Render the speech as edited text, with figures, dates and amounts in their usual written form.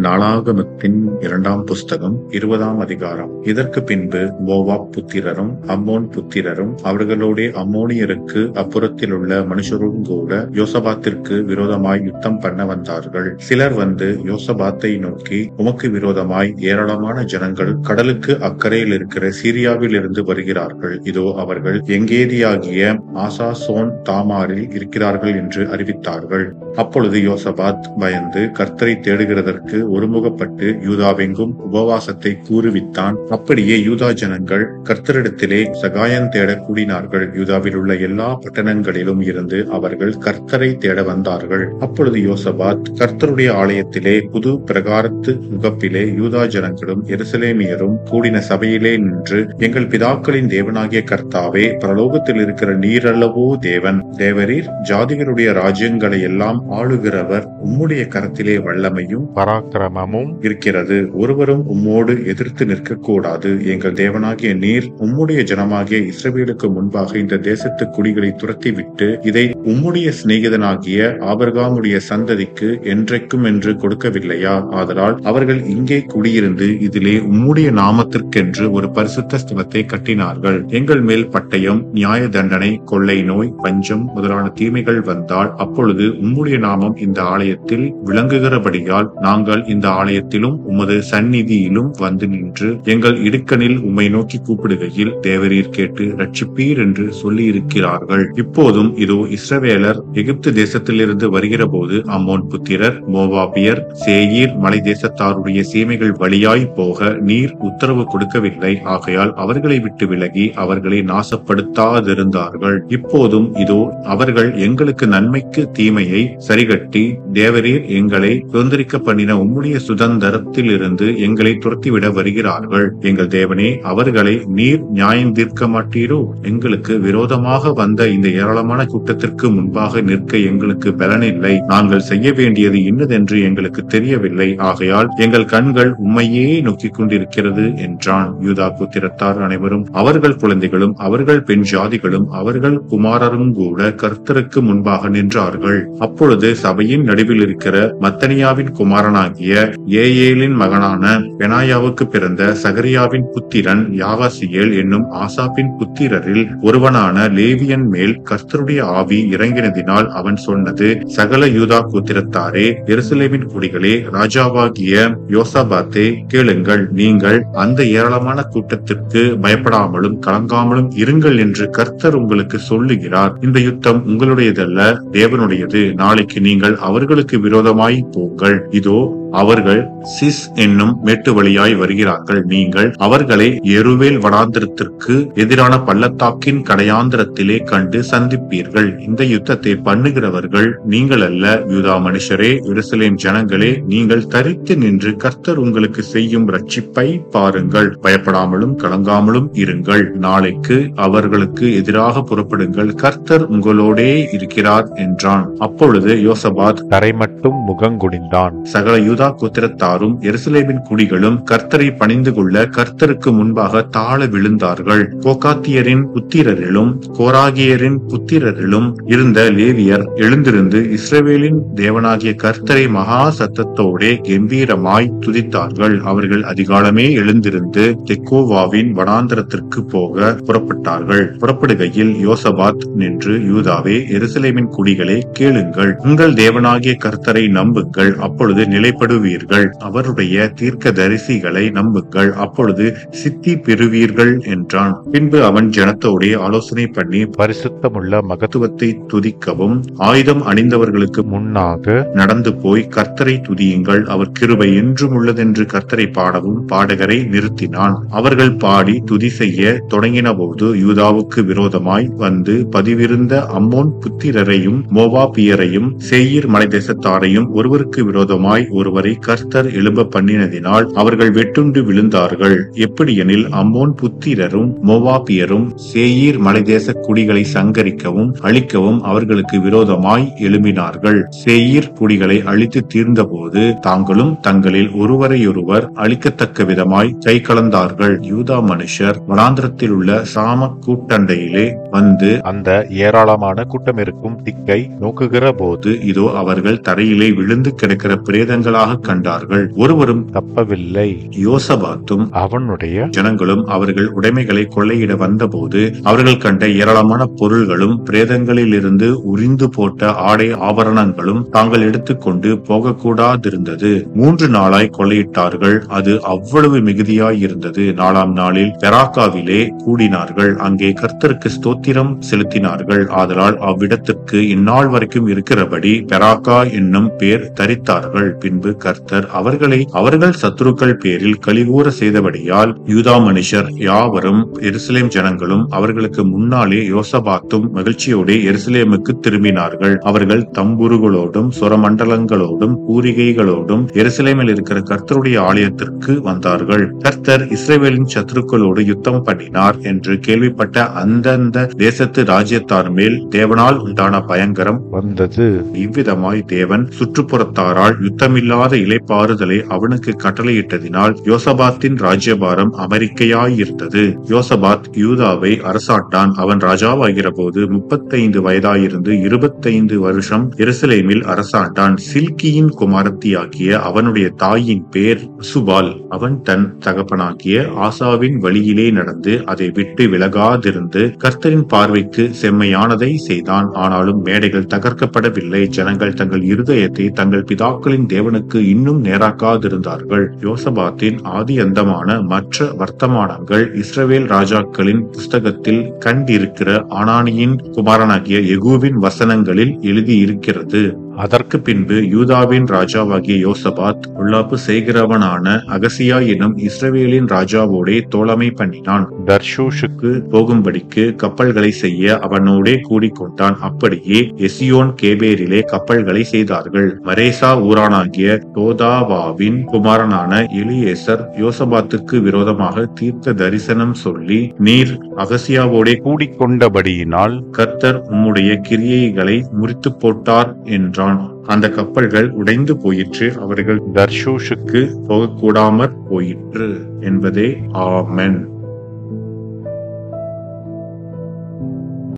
நாளாகமத்தின் 2ஆம் புஸ்தகம் 20ஆம் அதிகாரம். இதற்கு பின்பு மோவாப் புத்திரரும் அம்மோன் புத்திரரும் அவர்களோடே அம்மோனியருக்கு அப்புறத்தில் உள்ள மனுஷரும் கூட யோசபாத்திற்கு விரோதமாய் யுத்தம் பண்ண வந்தார்கள். சிலர் வந்து யோசபாத்தை நோக்கி, உமக்கு விரோதமாய் ஏராளமான ஜனங்கள் கடலுக்கு அக்கறையில் இருக்கிற சீரியாவில் இருந்து வருகிறார்கள். இதோ அவர்கள் எங்கேதியாகிய ஆசாசோன் தாமாரில் இருக்கிறார்கள் என்று அறிவித்தார்கள். அப்பொழுது யோசபாத் பயந்து கர்த்தரை தேடுகிறதற்கு ஒருமுகப்பட்டு யூதாவெங்கும் உபவாசத்தை கூறுவித்தான். அப்படியே யூதா ஜனங்கள் கர்த்தரிடத்திலே சகாயம் தேட கூடினார்கள். யூதாவில் உள்ள எல்லா பட்டணங்களிலும் இருந்து அவர்கள் கர்த்தரை தேட வந்தார்கள். அப்பொழுது யோசபாத் கர்த்தருடைய ஆலயத்திலே புது பிரகாரத்து முகப்பிலே யூதா ஜனங்களும் எருசலேமியரும் கூடின சபையிலே நின்று, எங்கள் பிதாக்களின் தேவனாகிய கர்த்தாவே, பரலோகத்தில் இருக்கிற நீரல்லவோ தேவன். தேவரீர் ஜாதிகளுடைய ராஜ்யங்களை எல்லாம் ஆளுகிறவர். உம்முடைய கரத்திலே வல்லமையும் பராக்கிரமமும் இருக்கிறது. ஒருவரும் உம்மோடு எதிர்த்து நிற்க கூடாது. எங்கள் தேவனாகிய நீர் உம்முடைய ஜனமாகிய இஸ்ரவேலுக்கு முன்பாக இந்த தேசத்து குடிகளை துரத்திவிட்டு இதை உம்முடைய சிநேகிதனாகிய ஆபிரகாமுடைய சந்ததிக்கு என்றைக்கும் என்று கொடுக்கவில்லையா? ஆதலால் அவர்கள் இங்கே குடியிருந்து இதிலே உம்முடைய நாமத்திற்கென்று ஒரு பரிசுத்த ஸ்தலத்தை கட்டினார்கள். எங்கள் மேல் பட்டயம், நியாய தண்டனை, கொள்ளை நோய், பஞ்சம் முதலான தீமைகள் வந்தால் அப்பொழுது உம்முடைய நாமம் இந்த ஆலயத்தில் விளங்குகிறபடியால் நாங்கள் இந்த ஆலயத்திலும் உமது சந்நிதியிலும் வந்து நின்று எங்கள் இடுக்கணில் உம்மை நோக்கி கூப்பிடுகையில் தேவரீர் கேட்டு ரட்சிப்பீர் என்று சொல்லி இருக்கிறார்கள். இப்போதும் இதோ இஸ்ரவேலர் எகிப்து தேசத்திலிருந்து வருகிற போது அம்மோன் புத்திரர், மோவாபியர், சேயீர் மலை தேசத்தாருடைய சீமைகள் வழியாய் போக நீர் உத்தரவு கொடுக்கவில்லை. ஆகையால் அவர்களை விட்டு விலகி அவர்களை நாசப்படுத்தாதிருந்தார்கள். இப்போதும் இதோ அவர்கள் எங்களுக்கு நன்மைக்கு தீமையை சரிகட்டி தேவரீர் எங்களை சுதந்திரிக்க பண்ணின உம்முடைய சுதந்திரத்தில் இருந்து எங்களை துரத்திவிட வருகிறார்கள். எங்கள் தேவனே, அவர்களை நீர் நியாயம் தீர்க்க மாட்டீரோ? எங்களுக்கு விரோதமாக வந்த இந்த ஏராளமான கூட்டத்திற்கு முன்பாக நிற்க எங்களுக்கு பலனில்லை. நாங்கள் செய்ய வேண்டியது இன்னதென்று எங்களுக்கு தெரியவில்லை. ஆகையால் எங்கள் கண்கள் உம்மையே நோக்கிக் கொண்டிருக்கிறது என்றான். யூதா புத்திரத்தார் அனைவரும், அவர்கள் குழந்தைகளும் அவர்கள் பெண் ஜாதிகளும் அவர்கள் குமாரரும் கூட கர்த்தருக்கு முன்பாக நின்றார்கள். அப்பொழுது சபையின் நடுவில் இருக்கிற மத்தனியாவின் குமாரனாகிய ஏயேலின் மகனான பெனாயாவுக்கு பிறந்த சகரியாவின் புத்திரன் யாகாசியேல் என்னும் ஆசாப்பின் புத்திரரில் ஒருவனான லேவியன் மேல் கர்த்தருடைய ஆவி இறங்கினதினால் அவன் சொன்னது, சகல யூதா கோத்திரத்தாரே, எருசலேமின் குடிகளே, ராஜாவாகிய யோசபாத்தே, கேளுங்கள். நீங்கள் அந்த ஏராளமான கூட்டத்திற்கு பயப்படாமலும் கலங்காமலும் இருங்கள் என்று கர்த்தர் உங்களுக்கு சொல்லுகிறார். இந்த யுத்தம் உங்களுடையதல்ல, தேவனுடையது. நாளைக்கு நீங்கள் அவர்களுக்கு விரோதமாய் போங்கள். இதோ அவர்கள் சிஸ் என்னும் மேட்டு வழியாய் வருகிறார்கள். நீங்கள் அவர்களை எருவேல் வனாந்திரத்திற்கு எதிரான பள்ளத்தாக்கின் கடையாந்திரத்திலே கண்டு சந்திப்பீர்கள். இந்த யுத்தத்தை பண்ணுகிறவர்கள் நீங்கள் அல்ல, யூதா மனுஷரே, எருசலேம் ஜனங்களே, நீங்கள் தரித்து நின்று கர்த்தர் உங்களுக்கு செய்யும் ரட்சிப்பை பாருங்கள். பயப்படாமலும் கலங்காமலும் இருங்கள். நாளைக்கு அவர்களுக்கு எதிராக புறப்படுங்கள். கர்த்தர் உங்களோடே இருக்கிறார் என்றான். அப்பொழுது யோசபாத் தரை மட்டும் முகங்குடிந்தான். சகல யூதா கோத்திரத்தாரும் எருசலேமின் குடிகளும் கர்த்தரை பணிந்து கொள்ள கர்த்தருக்கு முன்பாக தாழ விழுந்தார்கள். கோகாத்தியரின் புத்திரரிலும் கோராகியரின் புத்திரரிலும் இருந்த லேவியர் எழுந்திருந்து இஸ்ரவேலின் தேவனாகிய கர்த்தரை மகா சத்தத்தோடே கம்பீரமாய் துதித்தார்கள். அவர்கள் அதிகாலமே எழுந்திருந்து தெக்கோவாவின் வனாந்தரத்திற்கு போக புறப்பட்டார்கள். புறப்படுகையில் யோசபாத் நின்று, யூதாவே, எருசலேமின் குடிகளே, கேளுங்கள். உங்கள் தேவனாகிய கர்த்தரை நம்புங்கள், அப்பொழுது நிலைப்படுவீர்கள். அவருடைய தீர்க்க தரிசிகளை நம்புங்கள், அப்பொழுது சித்தி பெறுவீர்கள் என்றான். பின்பு அவன் ஜனத்தோடே ஆலோசனை பண்ணி பரிசுத்தமுள்ள மகத்துவத்தை துதிக்கவும் ஆயுதம் அணிந்தவர்களுக்கு முன்னாக நடந்து போய் கர்த்தரை துதியுங்கள், அவர் கிருபை என்றும் உள்ளதென்று கர்த்தரை பாடவும் பாடகரை நிறுத்தினான். அவர்கள் பாடி துதி செய்ய தொடங்கின போது யூதாவுக்கு விரோதமாய் வந்து பதிவிருந்த அம்மோன் புத்திரரையும் மோவாபியரையும் சேயீர் மலை தேசத்தாரையும் ஒருவருக்கு விரோதமாய் ஒருவரை கர்த்தர் எழும்ப பண்ணினதினால் அவர்கள் வெட்டுண்டு விழுந்தார்கள். எப்படியெனில் அம்மோன் புத்திரரும் மோவாபியரும் சேயீர் மலைதேச குடிகளை சங்கரிக்கவும் அழிக்கவும் அவர்களுக்கு விரோதமாய் எழும்பினார்கள். சேயீர் குடிகளை அழித்து தீர்ந்த போது தாங்களும் தங்களில் ஒருவரையொருவர் அழிக்கத்தக்க விதமாய் கை கலந்தார்கள். யூதா மனுஷர் வனாந்திரத்தில் உள்ள சாம கூட்டண்டையிலே வந்து அந்த ஏராளமான கூட்டம் இருக்கும் திக்கை நோக்குகிற போது இதோ அவர்கள் தரையிலே விழுந்து கிடக்கிற பிரேதங்களாக கண்கூடாக கண்டார்கள், ஒருவரும் தப்பவில்லை. யோசபாத்தும் அவனுடைய ஜனங்களும் அவர்கள் உடைமைகளை கொள்ளையிட வந்தபோது அவர்கள் கண்ட ஏராளமான பொருள்களும் பிரேதங்களிலிருந்து உரிந்து போட்ட ஆடை ஆபரணங்களும் தாங்கள் எடுத்துக்கொண்டு போகக்கூடாதிருந்தது. 3 நாளாய் கொள்ளையிட்டார்கள். அது அவ்வளவு மிகுதியாய் இருந்தது. 4ஆம் நாளில் பெராக்காவிலே கூடினார்கள். அங்கே கர்த்தருக்கு ஸ்தோத்திரம் செலுத்தினார்கள். ஆதலால் அவ்விடத்திற்கு இந்நாள் வரைக்கும் இருக்கிறபடி பெராக்கா என்னும் பேர் தரித்தார்கள். பின்பு கர்த்தர் அவர்களை அவர்கள் சத்துருக்கள் பேரில் கலிகூற செய்தபடியால் யூதா மனுஷர் யாவரும் எருசலேம் ஜனங்களும் அவர்களுக்கு முன்னாலே யோசபாத்தும் மகிழ்ச்சியோடு எருசலேமுக்கு திரும்பினார்கள். அவர்கள் தம்புருகளோடும் சொரமண்டலங்களோடும் பூரிகைகளோடும் எருசலேமில் இருக்கிற கர்த்தருடைய ஆலயத்திற்கு வந்தார்கள். கர்த்தர் இஸ்ரவேலின் சத்துருக்களோடு யுத்தம் பண்ணினார் என்று கேள்விப்பட்ட அந்தந்த தேசத்து ராஜ்யத்தார் மேல் தேவனால் உண்டான பயங்கரம் வந்தது. இவ்விதமாய் தேவன் சுற்றுப்புறத்தாரால் யுத்தமில்லாத இளைப்பாறுதலை அவனுக்கு கட்டளையிட்டதினால் யோசபாத்தின் ராஜ்யபாரம் அமெரிக்கையாயிருந்தது. யோசபாத் யூதாவை அரசாட்டான். அவன் ராஜாவாகிற போது 35 வயதாயிருந்து 25 வருஷம் எருசலேமில் அரசாண்டான். சில்கியின் குமாரத்தியாகிய அவனுடைய தாயின் பேர் சுபால். அவன் தன் தகப்பனாகிய ஆசாவின் வழியிலே நடந்து அதை விட்டு விலகாதிருந்து கர்த்தரின் பார்வைக்கு செம்மையானதை செய்தான். ஆனாலும் மேடைகள் தகர்க்கப்படவில்லை. ஜனங்கள் தங்கள் இருதயத்தை தங்கள் பிதாக்களின் தேவனுக்கு இன்னும் நேராக்காதிருந்தார்கள். யோசபாத்தின் ஆதி அந்தமான மற்ற வர்த்தமானங்கள் இஸ்ரவேல் ராஜாக்களின் புஸ்தகத்தில் கண்டிருக்கிற ஆனானியின் குமாரனாகிய யெகூவின் வசனங்களில் எழுதியிருக்கிறது. அதற்கு பின்பு யூதாவின் ராஜாவாகிய யோசபாத் பொல்லாப்பு செய்கிறவனான அகசியா எனும் இஸ்ரவேலின் ராஜாவோடே தோழமை பண்ணினான். தர்ஷூஷுக்கு போகும்படிக்கு கப்பல்களை செய்ய அவனோடே கூடிக்கொண்டான். அப்படியே எசியோன் கேபேரிலே கப்பல்களை செய்தார்கள். மரேசா ஊரானாகிய தோதாவாவின் குமாரனான எலியேசர் யோசபாத்துக்கு விரோதமாக தீர்க்க தரிசனம் சொல்லி, நீர் அகசியாவோடே கூடிக்கொண்டபடியினால் கர்த்தர் உம்முடைய கிரியைகளை முறித்து போட்டார் என்றான். அந்த கப்பல்கள் உடைந்து போயிற்று. அவர்கள் தர்ஷூஷுக்கு போகக்கூடாமற் போயிற்று என்பதே. ஆமென்.